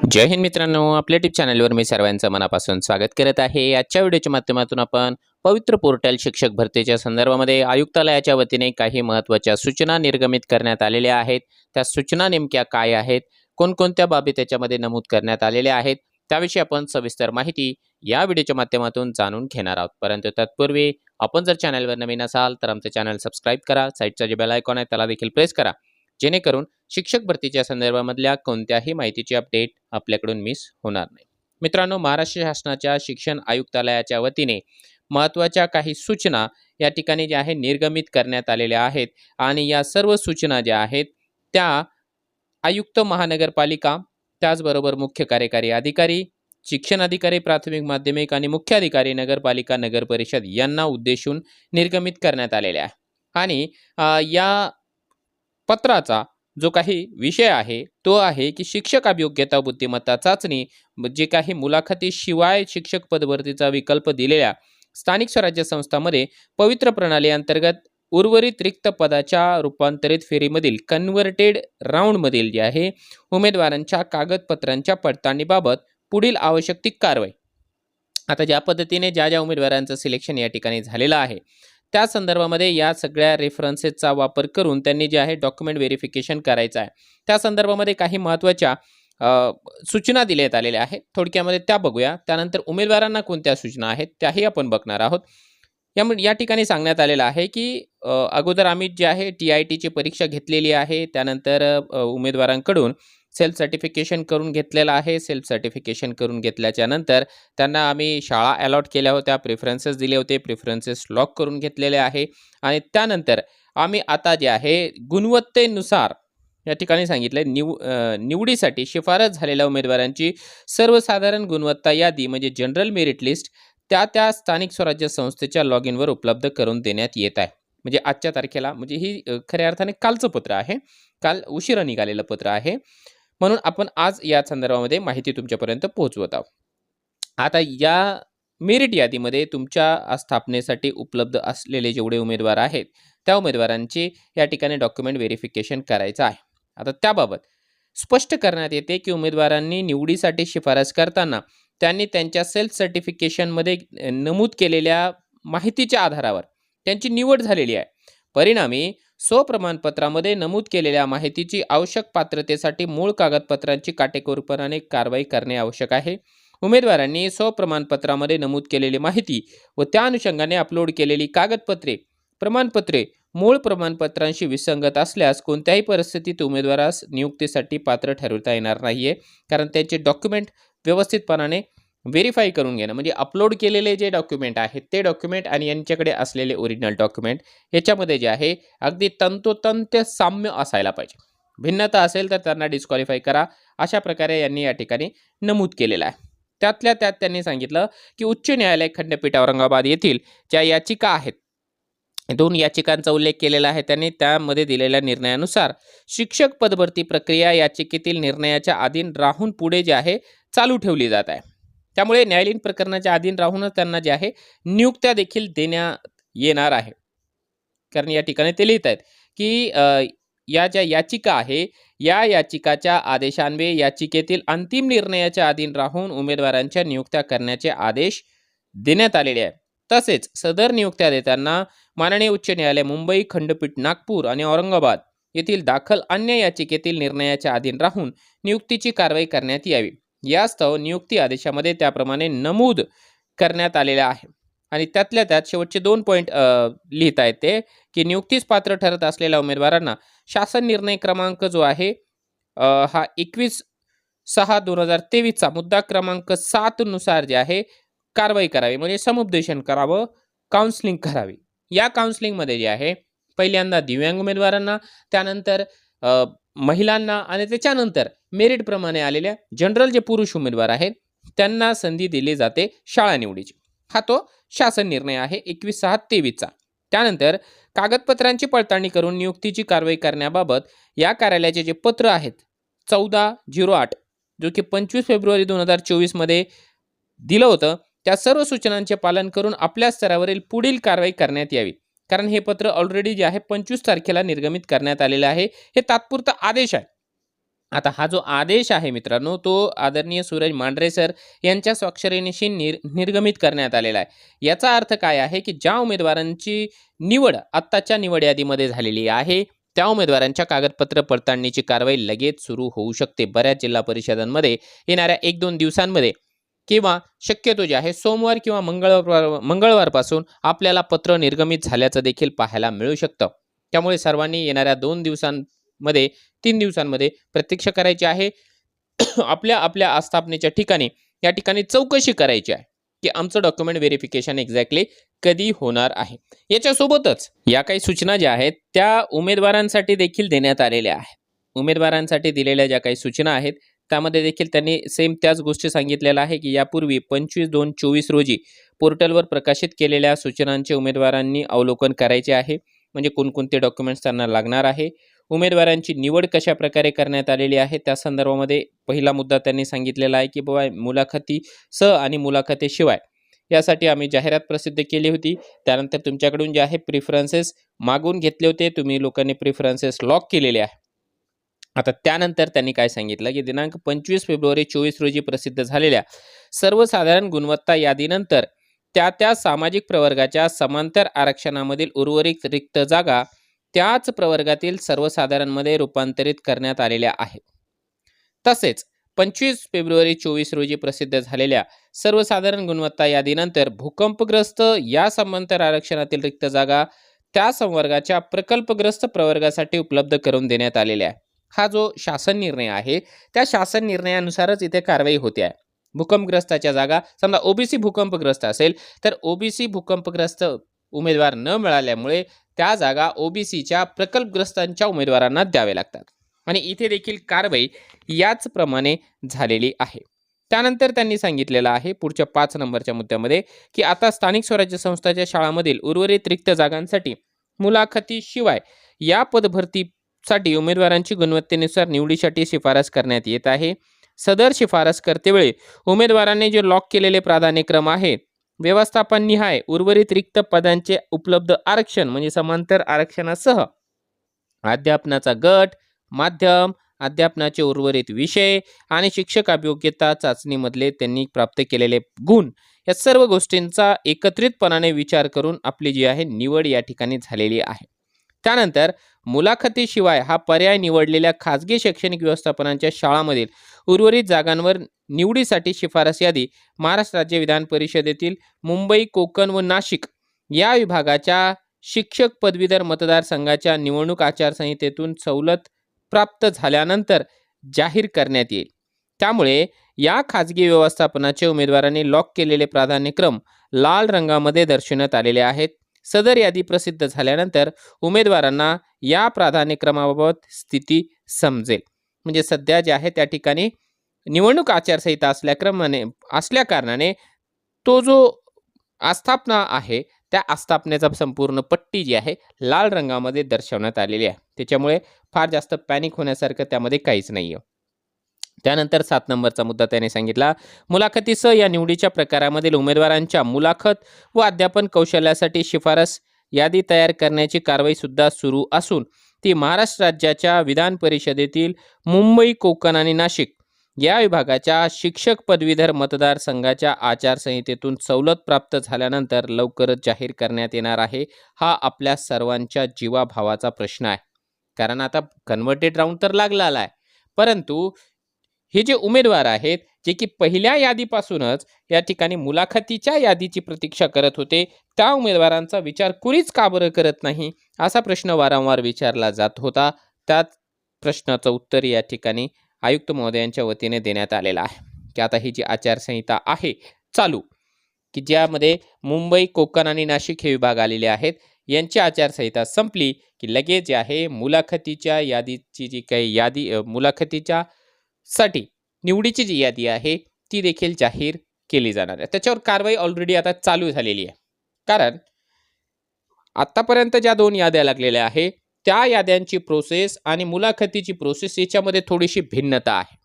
जय हिंद मित्रांनो, आपल्या यूट्यूब चॅनलवर मी सर्वांचं मनापासून स्वागत करत आहे। आजच्या व्हिडिओच्या माध्यमातून आपण पवित्र पोर्टल शिक्षक भरतीच्या संदर्भामध्ये आयुक्तालयाच्या वतीने काही महत्त्वाच्या सूचना निर्गमित करण्यात आलेल्या आहेत। त्या सूचना नेमक्या काय आहेत, कोणकोणत्या बाबी त्याच्यामध्ये नमूद करण्यात आलेल्या आहेत, त्याविषयी आपण सविस्तर माहिती या व्हिडिओच्या माध्यमातून जाणून घेणार आहोत। परंतु तत्पूर्वी आपण जर चॅनलवर नवीन असाल तर आमचे चॅनल सबस्क्राईब करा, साईडचा जे बेल आयकॉन आहे त्याला देखील प्रेस करा, जेणेकरून शिक्षक भरतीच्या संदर्भामधल्या कोणत्याही माहितीची अपडेट आपल्याकडून मिस होणार नाही। मित्रांनो, महाराष्ट्र शासनाच्या शिक्षण आयुक्तालयाच्या वतीने महत्त्वाच्या काही सूचना या ठिकाणी ज्या आहेत निर्गमित करण्यात आलेल्या आहेत आणि या सर्व सूचना ज्या आहेत त्या आयुक्त महानगरपालिका, त्याचबरोबर मुख्य कार्यकारी अधिकारी, शिक्षण अधिकारी प्राथमिक माध्यमिक आणि मुख्य अधिकारी नगरपालिका नगर परिषद यांना उद्देशून निर्गमित करण्यात आलेल्या आहे। आणि या पत्राचा जो काही विषय आहे तो आहे की शिक्षक अभियोग्यता बुद्धिमत्ता चाचणी, जे काही मुलाखतीशिवाय शिक्षक पदभरतीचा विकल्प दिलेल्या स्थानिक स्वराज्य संस्थांमध्ये पवित्र प्रणाली अंतर्गत उर्वरित रिक्त पदाच्या रूपांतरित फेरीमधील कन्व्हर्टेड राऊंडमधील जे आहे उमेदवारांच्या कागदपत्रांच्या पडताळणीबाबत पुढील आवश्यक ती कारवाई। आता ज्या पद्धतीने ज्या उमेदवारांचं सिलेक्शन या ठिकाणी झालेलं आहे त्या संदर्भामध्ये या सगळ्या रेफरन्सेसचा वापर करून त्यांनी जे आहे डॉक्युमेंट व्हेरिफिकेशन करायचं आहे। त्या संदर्भामध्ये काही महत्त्वाच्या सूचना देण्यात आलेल्या आहेत, थोडक्यामध्ये त्या बघूया। त्यानंतर उमेदवारांना कोणत्या सूचना आहेत त्याही आपण बघणार आहोत। या ठिकाणी सांगण्यात आलेलं आहे की अगोदर आम्ही जे आहे TITची परीक्षा घेतलेली आहे, त्यानंतर उमेदवारांकडून सेल्फ सर्टिफिकेशन करून घेतलेलं आहे। सेल्फ सर्टिफिकेशन करून घेतल्याच्या नंतर त्यांना आम्ही शाळा अलॉट केल्या होत्या, प्रेफरन्सेस दिले होते, प्रेफरन्सेस लॉक करून घेतलेले आहे। आणि त्यानंतर आम्ही आता जे आहे गुणवत्तेनुसार या ठिकाणी सांगितले निवडीसाठी शिफारस झालेल्या उमेदवारांची सर्वसाधारण गुणवत्ता यादी म्हणजे जनरल मेरिट लिस्ट त्या स्थानिक स्वराज्य संस्थेच्या लॉग इनवर उपलब्ध करून देण्यात येत आहे। म्हणजे आजच्या तारखेला, म्हणजे ही खऱ्या अर्थाने कालचं पत्र आहे, काल उशिरा निघालेलं पत्र आहे, म्हणून आपण आज या संदर्भामध्ये माहिती तुमच्यापर्यंत पोहोचवत आहोत। आता या मेरिट यादीमध्ये तुमच्या स्थापनेसाठी उपलब्ध असलेले जेवढे उमेदवार आहेत त्या उमेदवारांची या ठिकाणी डॉक्युमेंट व्हेरिफिकेशन करायचं आहे। आता त्याबाबत स्पष्ट करण्यात येते की उमेदवारांनी निवडीसाठी शिफारस करताना त्यांनी त्यांच्या सेल्फ सर्टिफिकेशनमध्ये नमूद केलेल्या माहितीच्या आधारावर त्यांची निवड झालेली आहे। परिणामी स्वप्रमाणपत्रामध्ये नमूद केलेल्या माहितीची आवश्यक पात्रतेसाठी मूळ कागदपत्रांची काटेकोरपणाने कारवाई करणे आवश्यक आहे। उमेदवारांनी स्वप्रमाणपत्रामध्ये नमूद केलेली माहिती व त्या अनुषंगाने अपलोड केलेली कागदपत्रे, प्रमाणपत्रे मूळ प्रमाणपत्रांशी विसंगत असल्यास कोणत्याही परिस्थितीत उमेदवारास नियुक्तीसाठी पात्र ठरवता येणार नाहीये, कारण त्यांचे डॉक्युमेंट व्यवस्थितपणाने व्हेरीफाय करून घेणं, म्हणजे अपलोड केलेले जे डॉक्युमेंट आहेत ते डॉक्युमेंट आणि यांच्याकडे असलेले ओरिजिनल डॉक्युमेंट याच्यामध्ये जे आहे अगदी तंतोतंत साम्य असायला पाहिजे। भिन्नता असेल तर त्यांना डिस्क्वालिफाय करा, अशा प्रकारे यांनी या ठिकाणी नमूद केलेलं आहे। त्यातल्या त्यात त्यांनी सांगितलं की उच्च न्यायालय खंडपीठ औरंगाबाद येथील ज्या याचिका आहेत, 2 याचिकांचा उल्लेख केलेला आहे त्यांनी, त्यामध्ये दिलेल्या निर्णयानुसार शिक्षक पदभरती प्रक्रिया याचिकेतील निर्णयाच्या अधीन राहून पुढे जे आहे चालू ठेवली जात आहे। त्यामुळे न्यायालयीन प्रकरणाच्या अधीन राहूनच त्यांना जे आहे नियुक्त्या देखील देण्यात येणार आहे। कारण या ठिकाणी ते लिहित आहेत की या ज्या याचिका आहे या याचिकाच्या आदेशान्वये याचिकेतील अंतिम निर्णयाच्या अधीन राहून उमेदवारांच्या नियुक्त्या करण्याचे आदेश देण्यात आलेले आहेत। तसेच सदर नियुक्त्या देताना माननीय उच्च न्यायालय मुंबई, खंडपीठ नागपूर आणि औरंगाबाद येथील दाखल अन्य याचिकेतील निर्णयाच्या अधीन राहून नियुक्तीची कारवाई करण्यात यावी, यास्तव नियुक्ती आदेशामध्ये त्याप्रमाणे नमूद करण्यात आलेला आहे। आणि त्यातल्या त्यात शेवटचे 2 पॉईंट लिहिता आहेत ते की नियुक्तीस पात्र ठरत असलेल्या उमेदवारांना शासन निर्णय क्रमांक जो आहे हा 21/6/2023 मुद्दा क्रमांक 7 नुसार जे आहे कारवाई करावी, म्हणजे समुपदेशन करावं, काउन्सिलिंग करावी। या काउन्सिलिंगमध्ये जे आहे पहिल्यांदा दिव्यांग उमेदवारांना, त्यानंतर महिलांना आणि त्याच्यानंतर मेरिटप्रमाणे आलेल्या जनरल जे पुरुष उमेदवार आहेत त्यांना संधी दिली जाते शाळा निवडीची। हा तो शासन निर्णय आहे 21/6/23चा। त्यानंतर कागदपत्रांची पडताळणी करून नियुक्तीची कारवाई करण्याबाबत या कार्यालयाचे जे पत्र आहेत 14/08 जो की 25 फेब्रुवारी 2024 मध्ये दिलं होतं, त्या सर्व सूचनांचे पालन करून आपल्या स्तरावरील पुढील कारवाई करण्यात यावी। कारण हे पत्र ऑलरेडी जे आहे 25 तारखेला निर्गमित करण्यात आलेले आहे। हे तात्पुरता आदेश आहे, आता हा जो आदेश आहे मित्रांनो, तो आदरणीय सूरज मांढरे सर यांच्या स्वाक्षरीनिशी निर्गमित करण्यात आलेला आहे. याचा अर्थ काय आहे, की ज्या उमेदवारांची निवड आत्ताच्या निवड यादीमध्ये झालेली आहे, त्या उमेदवारांच्या कागदपत्र पडताळणीची कारवाई लगेच सुरू होऊ शकते. बऱ्याच जिल्हा परिषदांमध्ये येणाऱ्या 1-2 दिवसांमध्ये किंवा शक्यतो जे आहे सोमवार किंवा मंगळवारपासून आपल्याला पत्र निर्गमित झाल्याचं देखील पाहायला मिळू शकतं. त्यामुळे सर्वांनी येणाऱ्या 2 दिवसांमध्ये 3 दिवसांमध्ये प्रतीक्षा करायची आहे. आपल्या आपल्या आस्थापनेच्या ठिकाणी या ठिकाणी चौकशी करायची आहे, की आमचं डॉक्युमेंट व्हेरिफिकेशन एक्झॅक्टली कधी होणार आहे. याच्यासोबतच या काही सूचना ज्या आहेत त्या उमेदवारांसाठी देखील देण्यात आलेल्या आहेत. उमेदवारांसाठी दिलेल्या ज्या काही सूचना आहेत त्यामध्ये देखील त्यांनी सेम त्याच गोष्टी सांगितलेल्या आहे, की यापूर्वी 25/2/24 रोजी पोर्टलवर प्रकाशित केलेल्या सूचनांचे उमेदवारांनी अवलोकन करायचे आहे. म्हणजे कोणकोणते डॉक्युमेंट्स त्यांना लागणार आहे, उमेदवारांची निवड कशा प्रकारे करण्यात आलेली आहे त्या संदर्भामध्ये पहिला मुद्दा त्यांनी सांगितलेला आहे, की बाबा मुलाखतीसह आणि मुलाखतीशिवाय यासाठी आम्ही जाहिरात प्रसिद्ध केली होती. त्यानंतर तुमच्याकडून जे आहे प्रिफरन्सेस मागून घेतले होते, तुम्ही लोकांनी प्रिफरन्सेस लॉक केलेले आहे. आता त्यानंतर त्यांनी काय सांगितलं, की दिनांक 25 फेब्रुवारी 24 रोजी प्रसिद्ध झालेल्या सर्वसाधारण गुणवत्ता यादीनंतर त्या सामाजिक प्रवर्गाच्या समांतर आरक्षणामधील उर्वरित रिक्त जागा त्याच प्रवर्गातील सर्वसाधारणमध्ये रूपांतरित करण्यात आलेल्या आहेत. तसेच 25 फेब्रुवारी 24 रोजी प्रसिद्ध झालेल्या सर्वसाधारण गुणवत्ता यादीनंतर भूकंपग्रस्त या समांतर आरक्षणातील रिक्त जागा त्या संवर्गाच्या प्रकल्पग्रस्त प्रवर्गासाठी उपलब्ध करून देण्यात आलेल्या आहे. हा जो शासन निर्णय आहे त्या शासन निर्णयानुसारच इथे कारवाई होते आहे. भूकंपग्रस्ताच्या जागा समजा ओबीसी भूकंपग्रस्त असेल तर ओबीसी भूकंपग्रस्त उमेदवार न मिळाल्यामुळे त्या जागा ओबीसीच्या प्रकल्पग्रस्तांच्या उमेदवारांना द्यावे लागतात आणि इथे देखील कारवाई याचप्रमाणे झालेली आहे. त्यानंतर त्यांनी सांगितलेलं आहे पुढच्या 5 नंबरच्या मुद्द्यामध्ये, की आता स्थानिक स्वराज्य संस्थांच्या शाळांमधील उर्वरित रिक्त जागांसाठी मुलाखतीशिवाय या पदभरतीसाठी उमेदवारांची गुणवत्तेनुसार निवडीसाठी शिफारस करण्यात येत आहे. सदर शिफारस करतेवेळी उमेदवारांनी जे लॉक केलेले प्राधान्यक्रम आहेत व्यवस्थापन निहाय उर्वरित रिक्त पदांचे उपलब्ध आरक्षण म्हणजे समांतर आरक्षणासह अध्यापनाचा गट, माध्यम, अध्यापनाचे उर्वरित विषय आणि शिक्षक अभियोग्यता चाचणीमधले त्यांनी प्राप्त केलेले गुण या सर्व गोष्टींचा एकत्रितपणाने विचार करून आपली जी आहे निवड या ठिकाणी झालेली आहे. त्यानंतर मुलाखतीशिवाय हा पर्याय निवडलेल्या खाजगी शैक्षणिक व्यवस्थापनांच्या शाळांमधील उर्वरित जागांवर निवडीसाठी शिफारस यादी महाराष्ट्र राज्य विधान परिषदेतील मुंबई, कोकण व नाशिक या विभागाच्या शिक्षक पदवीधर मतदारसंघाच्या निवडणूक आचारसंहितेतून सवलत प्राप्त झाल्यानंतर जाहीर करण्यात येईल. त्यामुळे या खाजगी व्यवस्थापनाचे उमेदवारांनी लॉक केलेले प्राधान्यक्रम लाल रंगामध्ये दर्शवण्यात आलेले आहेत. सदर यादी प्रसिद्ध झाल्यानंतर उमेदवारांना या प्राधान्यक्रमाबाबत स्थिती समजेल. म्हणजे सध्या जे आहे त्या ठिकाणी निवडणूक आचारसंहिता असल्या कारणाने तो जो आस्थापना आहे त्या आस्थापनेचा संपूर्ण पट्टी जी आहे लाल रंगामध्ये दर्शवण्यात आलेली आहे. त्याच्यामुळे फार जास्त पॅनिक होण्यासारखं त्यामध्ये काहीच नाही आहे. त्यानंतर 7 नंबरचा मुद्दा त्याने सांगितला, मुलाखतीसह या निवडीच्या प्रकारामधील उमेदवारांच्या मुलाखत व अध्यापन कौशल्यासाठी शिफारस यादी तयार करण्याची कारवाई सुद्धा सुरू असून ती महाराष्ट्र राज्याच्या विधान परिषदेतील मुंबई, कोकण आणि नाशिक या विभागाच्या शिक्षक पदवीधर मतदारसंघाच्या आचारसंहितेतून सवलत प्राप्त झाल्यानंतर लवकरच जाहीर करण्यात येणार आहे. हा आपल्या सर्वांच्या जीवाभावाचा प्रश्न आहे. कारण आता कन्व्हर्टेड राऊंड तर लागला आहे, परंतु हे जे उमेदवार आहेत जे की पहिल्या यादीपासूनच या ठिकाणी मुलाखतीच्या यादीची प्रतीक्षा करत होते त्या उमेदवारांचा विचार कुणीच का बरं करत नाही असा प्रश्न वारंवार विचारला जात होता. त्याच प्रश्नाचं उत्तर या ठिकाणी आयुक्त महोदयांच्या वतीने देण्यात आलेला आहे, की आता ही जी आचारसंहिता आहे चालू, की ज्यामध्ये मुंबई, कोकण आणि नाशिक हे विभाग आलेले आहेत, यांची आचारसंहिता संपली की लगेच जे आहे मुलाखतीच्या यादीची जी काही यादी मुलाखतीच्या साठी निवडीची जी यादी आहे ती देखील जाहीर केली जाणार आहे. त्याच्यावर कारवाई ऑलरेडी आता चालू झालेली आहे. कारण आतापर्यंत ज्या 2 याद्या लागलेल्या आहे त्या याद्यांची प्रोसेस आणि मुलाखतीची प्रोसेस याच्यामध्ये थोडीशी भिन्नता आहे.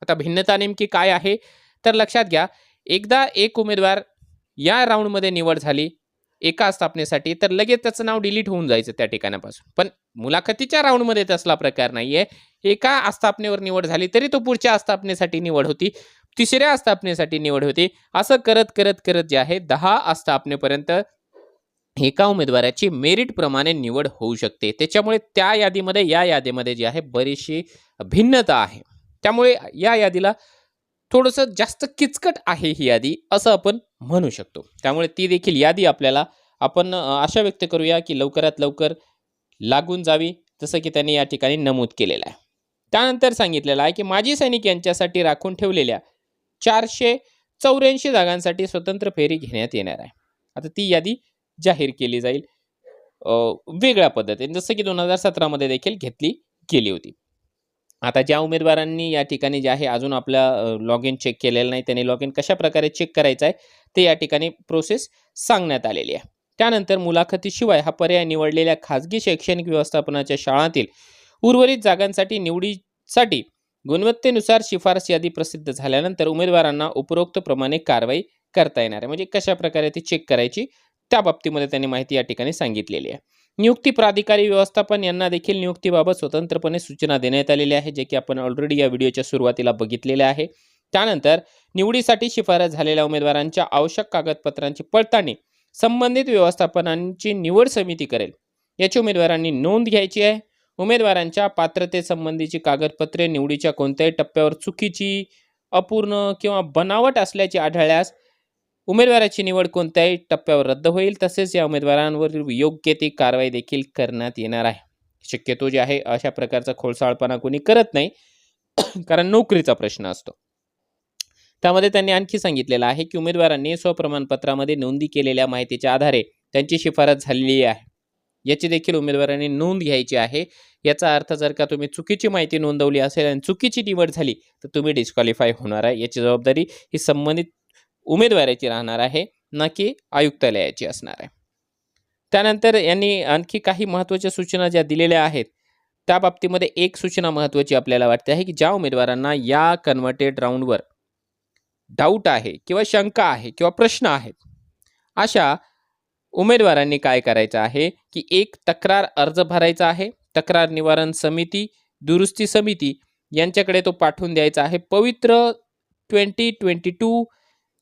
आता भिन्नता नेमकी काय आहे तर लक्षात घ्या, एकदा एक उमेदवार या राऊंडमध्ये निवड झाली एका आस्थापनेसाठी, तर लगेच त्याचं नाव डिलीट होऊन जायचं त्या ठिकाणापासून. पण मुलाखतीच्या राऊंडमध्ये तसला प्रकार नाहीये. एका आस्थापनेवर निवड झाली तरी तो पुढच्या आस्थापनेसाठी निवड होती, तिसऱ्या आस्थापनेसाठी निवड होती. असं करत करत करत जे आहे 10 आस्थापनेपर्यंत एका उमेदवाराची मेरिट प्रमाणे निवड होऊ शकते. त्याच्यामुळे त्या यादीमध्ये या यादीमध्ये जी आहे बरीचशी भिन्नता आहे. त्यामुळे या यादीला थोडंसं जास्त किचकट आहे ही यादी, असं आपण म्हणू शकतो. त्यामुळे ती देखील यादी आपल्याला आपण आशा व्यक्त करूया की लवकरात लवकर लागून जावी, जसं की त्यांनी या ठिकाणी नमूद केलेलं आहे. त्यानंतर सांगितलेलं आहे की माजी सैनिक यांच्यासाठी राखून ठेवलेल्या 484 जागांसाठी स्वतंत्र फेरी घेण्यात येणार आहे. आता ती यादी जाहीर केली जाईल वेगळ्या पद्धतीने, जसं की 2017 मध्ये देखील घेतली गेली होती. आता ज्या उमेदवारांनी या ठिकाणी जे आहे अजून आपला लॉग इन चेक केलेलं नाही, त्यांनी लॉग इन कशा प्रकारे चेक करायचं आहे ते या ठिकाणी प्रोसेस सांगण्यात आलेली आहे. त्यानंतर मुलाखतीशिवाय हा पर्याय निवडलेल्या खाजगी शैक्षणिक व्यवस्थापनाच्या शाळांतील उर्वरित जागांसाठी निवडीसाठी गुणवत्तेनुसार शिफारस यादी प्रसिद्ध झाल्यानंतर उमेदवारांना उपरोक्त प्रमाणे कारवाई करता येणार आहे. म्हणजे कशा प्रकारे ती चेक करायची त्या बाबतीमध्ये त्यांनी माहिती या ठिकाणी सांगितलेली आहे. नियुक्ती प्राधिकारी व्यवस्थापन यांना देखील नियुक्तीबाबत स्वतंत्रपणे सूचना देण्यात आलेल्या आहे, जे की आपण ऑलरेडी या व्हिडिओच्या सुरुवातीला बघितलेले आहे. त्यानंतर निवडीसाठी शिफारस झालेल्या उमेदवारांच्या आवश्यक कागदपत्रांची पडताळणी संबंधित व्यवस्थापनांची निवड समिती करेल, याची उमेदवारांनी नोंद घ्यायची आहे. उमेदवारांच्या पात्रतेसंबंधीची कागदपत्रे निवडीच्या कोणत्याही टप्प्यावर चुकीची, अपूर्ण किंवा बनावट असल्याचे आढळल्यास उमेदवाराची निवड कोणत्याही टप्प्यावर रद्द होईल. तसेच या उमेदवारांवर योग्य ती कारवाई देखील करण्यात येणार आहे. शक्यतो जे आहे अशा प्रकारचा खोडसाळपणा कोणी करत नाही, कारण नोकरीचा प्रश्न असतो. त्यामध्ये त्यांनी आणखी सांगितलेलं आहे की उमेदवारांनी स्वप्रमाणपत्रामध्ये नोंदी केलेल्या माहितीच्या आधारे त्यांची शिफारस झालेली आहे, याची देखील उमेदवारांनी नोंद घ्यायची आहे. याचा अर्थ जर का तुम्ही चुकीची माहिती नोंदवली असेल आणि चुकीची निवड झाली तर तुम्ही डिस्क्वालिफाय होणार आहे. याची जबाबदारी ही संबंधित उमेदवाराची राहणार आहे, ना की आयुक्तालयाची असणार आहे. त्यानंतर यांनी आणखी काही महत्त्वाच्या सूचना ज्या दिलेल्या आहेत त्या बाबतीमध्ये एक सूचना महत्त्वाची आपल्याला वाटते आहे की ज्या उमेदवारांना या कन्व्हर्टेड राऊंडवर डाऊट आहे किंवा शंका आहे किंवा प्रश्न आहेत, अशा उमेदवारांनी काय करायचं आहे की एक तक्रार अर्ज भरायचा आहे. तक्रार निवारण समिती, दुरुस्ती समिती यांच्याकडे तो पाठवून द्यायचा आहे. पवित्र 2022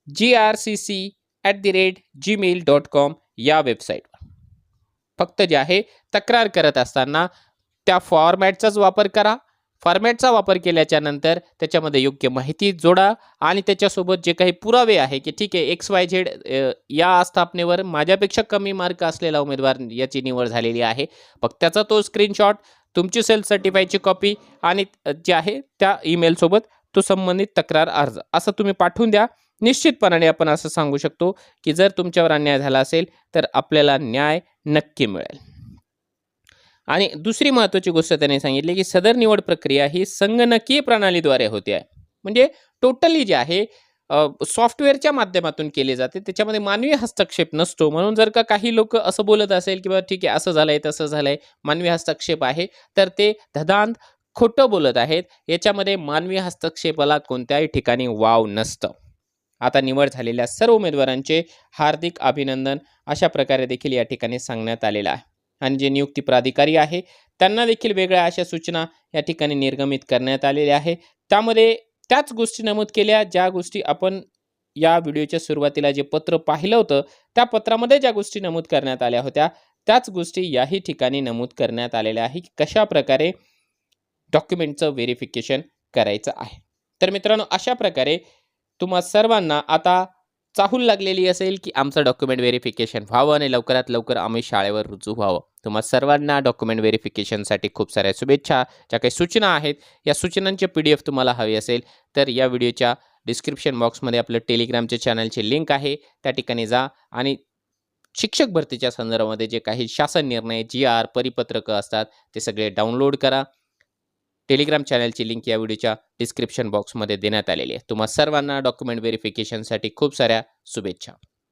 grcc@gmail.com या वेबसाईटवर. फक्त जे आहे तक्रार करत असताना त्या फॉर्मॅटचाच वापर करा. फॉर्मॅटचा वापर केल्याच्या नंतर त्याच्यामध्ये योग्य माहिती जोडा आणि त्याच्यासोबत जे काही पुरावे आहे की ठीक आहे XYZ या आस्थापनेवर माझ्यापेक्षा कमी मार्क असलेला उमेदवार याची निवड झालेली आहे, फक्त त्याचा तो स्क्रीनशॉट, तुमची सेल्फ सर्टिफाईडची कॉपी आणि जे आहे त्या ईमेलसोबत तो संबंधित तक्रार अर्ज असं तुम्ही पाठवून द्या. निश्चितपणाने आपण असं सांगू शकतो की जर तुमच्यावर अन्याय झाला असेल तर आपल्याला न्याय नक्की मिळेल. आणि दुसरी महत्त्वाची गोष्ट त्यांनी सांगितली की सदर निवड प्रक्रिया ही संगणकीय प्रणालीद्वारे होते आहे. म्हणजे टोटली जे आहे सॉफ्टवेअरच्या माध्यमातून केली जाते, त्याच्यामध्ये मानवी हस्तक्षेप नसतो. म्हणून जर का काही लोक असं बोलत असेल की ठीक आहे असं झालंय तसं झालंय, मानवी हस्तक्षेप आहे, तर ते धदांत खोटं बोलत आहेत. याच्यामध्ये मानवी हस्तक्षेपाला कोणत्याही ठिकाणी वाव नसतं. आता निवड झालेल्या सर्व उमेदवारांचे हार्दिक अभिनंदन अशा प्रकारे देखील या ठिकाणी सांगण्यात आलेलं आहे. आणि जे नियुक्ती प्राधिकारी आहे त्यांना देखील वेगळ्या अशा सूचना या ठिकाणी निर्गमित करण्यात आलेल्या आहे. त्यामध्ये त्याच गोष्टी नमूद केल्या ज्या गोष्टी आपण या व्हिडिओच्या सुरुवातीला जे पत्र पाहिलं होतं त्या पत्रामध्ये ज्या गोष्टी नमूद करण्यात आल्या होत्या त्याच गोष्टी याही ठिकाणी नमूद करण्यात आलेल्या आहे की कशा प्रकारे डॉक्युमेंटचं व्हेरिफिकेशन करायचं आहे. तर मित्रांनो, अशा प्रकारे तुम्हा सर्वांना आता चाहूल लागलेली असेल की आमचं डॉक्युमेंट व्हेरिफिकेशन व्हावं आणि लवकरात लवकर आम्ही शाळेवर रुजू व्हावं. तुम्हा सर्वांना डॉक्युमेंट व्हेरिफिकेशनसाठी खूप साऱ्या शुभेच्छा. ज्या काही सूचना आहेत या सूचनांचे PDF तुम्हाला हवी असेल तर या व्हिडिओच्या डिस्क्रिप्शन बॉक्समध्ये आपलं टेलिग्रामच्या चॅनलची लिंक आहे, त्या ठिकाणी जा आणि शिक्षक भरतीच्या संदर्भामध्ये जे काही शासन निर्णय, GR, परिपत्रकं असतात ते सगळे डाउनलोड करा. टेलिग्राम चॅनलची लिंक या व्हिडिओच्या डिस्क्रिप्शन बॉक्समध्ये देण्यात आलेली आहे. तुम्हा सर्वांना डॉक्युमेंट व्हेरिफिकेशनसाठी खूप साऱ्या शुभेच्छा.